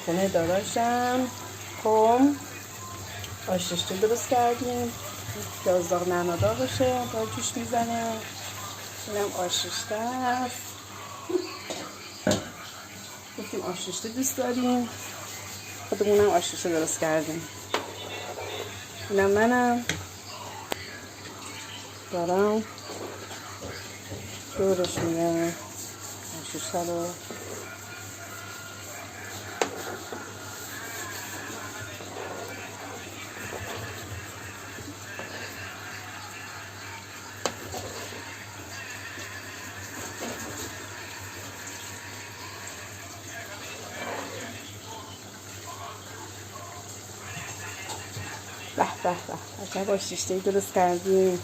خونه داداشم کم آش رشته درست کردیم. پیاز داغ نعنا داغشه تا جوش میزنه. اینم آش رشته است. گفتیم آش رشته دوست داریم، خودمونم آش رشته درست کردیم. اینم منم دارم دورش میدم آش رشته رو. به به به عجب آش رشته‌ای درست کردیم.